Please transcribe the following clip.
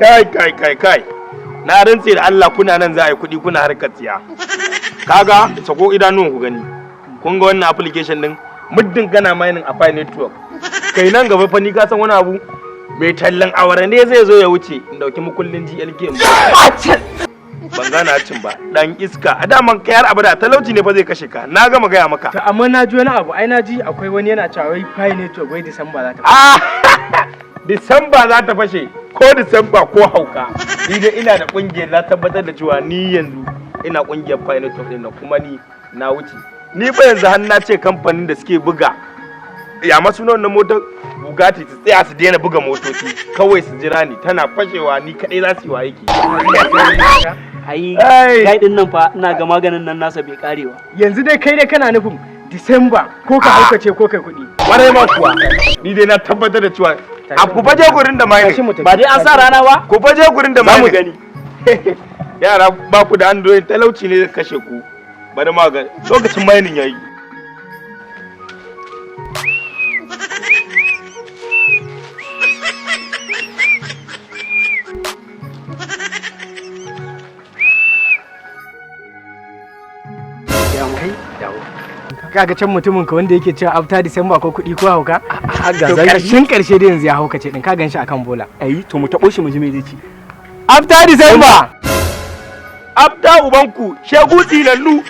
kai na rantse da Allah kuna nan za a yi kuɗi kuna harkar tsiya. Kaga sako idanun ku gani kun ga wannan application din muddin kana mining a Pi network kai nan gaba fa ni ka san wani abu mai tallan awara ne zai zo ya wuce in dauki mukullin GLK in ban gana cin ba dan iska a daman kai har abada talauci ne fa zai kashe ka na gama gaya maka. To amma na ji wani abu ai na ji akwai wani yana cewa wai Pi network wai December za ta December za ta fashe ko December ko hauka ni dai ina da kungiyar na tabbatar da cewa ni yanzu ina kungiyar Pi network din nan kuma ni na wuce ni ba yanzu har na ce kamfanin da suke buga ya masu nan motar Bugatti su tsaya su daina buga motoci kawai su jira ni tana fashewa ni kadai za su yi wa yake. Ai gaidin nan fa ina ga maganin nan nasa bai karewa. Yanzu dai kai dai kana nufin December ko ka haukace ko kai kuɗi. Warai ma kuwa ni dai na tabbatar da cewa a ku faje gurin da mai ba dai an sa rana ba ku faje gurin da mai mu gani. Yara ba ku da Android talauci ne zai kashe ku bari ma ga lokacin mining yayi. Kaga can mutumin ka wanda yake cewa after December ko kuɗi ko hauka? To karshe da yanzu ya haukace din ka ganshi akan bola. Ai to mu tabo shi mu ji me zai ci. After December. After ubanku shegu tinannu.